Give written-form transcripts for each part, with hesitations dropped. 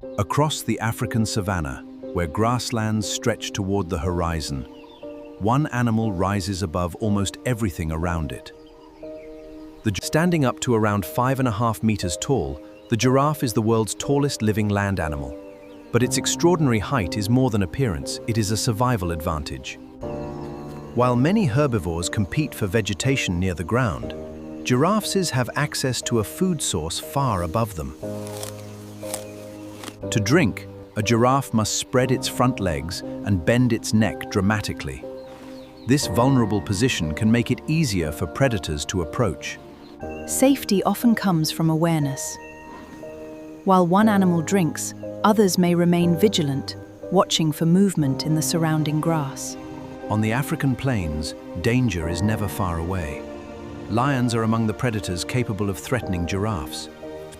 Across the African savanna, where grasslands stretch toward the horizon, one animal rises above almost everything around it. Standing up to around 5.5 meters tall, the giraffe is the world's tallest living land animal. But its extraordinary height is more than appearance, it is a survival advantage. While many herbivores compete for vegetation near the ground, giraffes have access to a food source far above them. To drink, a giraffe must spread its front legs and bend its neck dramatically. This vulnerable position can make it easier for predators to approach. Safety often comes from awareness. While one animal drinks, others may remain vigilant, watching for movement in the surrounding grass. On the African plains, danger is never far away. Lions are among the predators capable of threatening giraffes,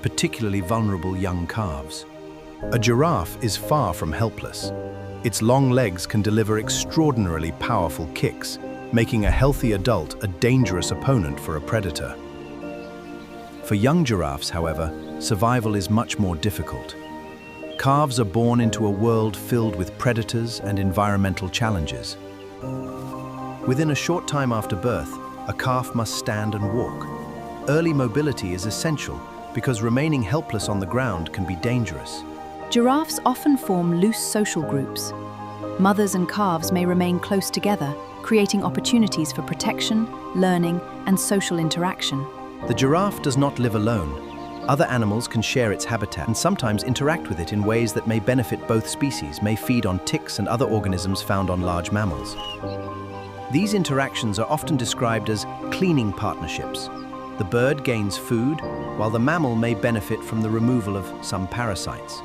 particularly vulnerable young calves. A giraffe is far from helpless. Its long legs can deliver extraordinarily powerful kicks, making a healthy adult a dangerous opponent for a predator. For young giraffes, however, survival is much more difficult. Calves are born into a world filled with predators and environmental challenges. Within a short time after birth, a calf must stand and walk. Early mobility is essential because remaining helpless on the ground can be dangerous. Giraffes often form loose social groups. Mothers and calves may remain close together, creating opportunities for protection, learning, and social interaction. The giraffe does not live alone. Other animals can share its habitat and sometimes interact with it in ways that may benefit both species, may feed on ticks and other organisms found on large mammals. These interactions are often described as cleaning partnerships. The bird gains food, while the mammal may benefit from the removal of some parasites.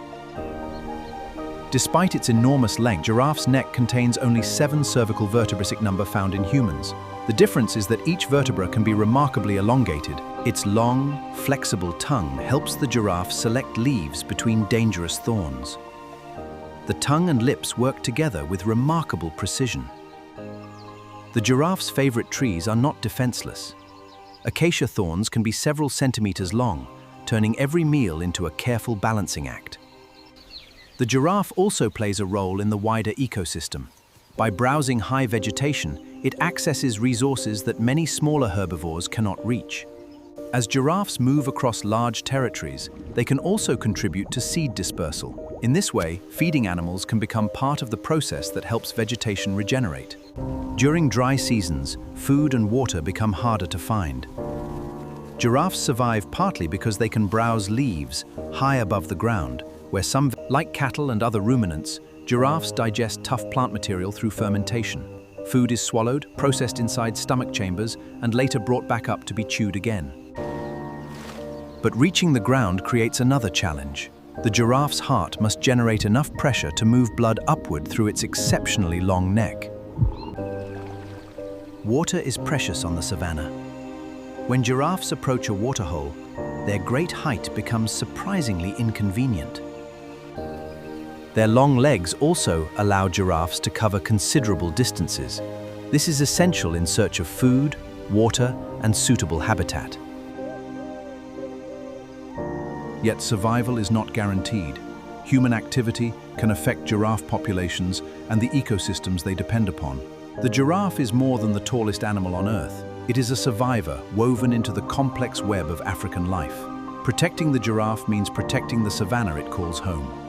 Despite its enormous length, giraffe's neck contains only 7 cervical vertebrae, number found in humans. The difference is that each vertebra can be remarkably elongated. Its long, flexible tongue helps the giraffe select leaves between dangerous thorns. The tongue and lips work together with remarkable precision. The giraffe's favorite trees are not defenseless. Acacia thorns can be several centimeters long, turning every meal into a careful balancing act. The giraffe also plays a role in the wider ecosystem. By browsing high vegetation, it accesses resources that many smaller herbivores cannot reach. As giraffes move across large territories, they can also contribute to seed dispersal. In this way, feeding animals can become part of the process that helps vegetation regenerate. During dry seasons, food and water become harder to find. Giraffes survive partly because they can browse leaves high above the ground, where like cattle and other ruminants, giraffes digest tough plant material through fermentation. Food is swallowed, processed inside stomach chambers, and later brought back up to be chewed again. But reaching the ground creates another challenge. The giraffe's heart must generate enough pressure to move blood upward through its exceptionally long neck. Water is precious on the savanna. When giraffes approach a waterhole, their great height becomes surprisingly inconvenient. Their long legs also allow giraffes to cover considerable distances. This is essential in search of food, water, and suitable habitat. Yet survival is not guaranteed. Human activity can affect giraffe populations and the ecosystems they depend upon. The giraffe is more than the tallest animal on Earth. It is a survivor woven into the complex web of African life. Protecting the giraffe means protecting the savanna it calls home.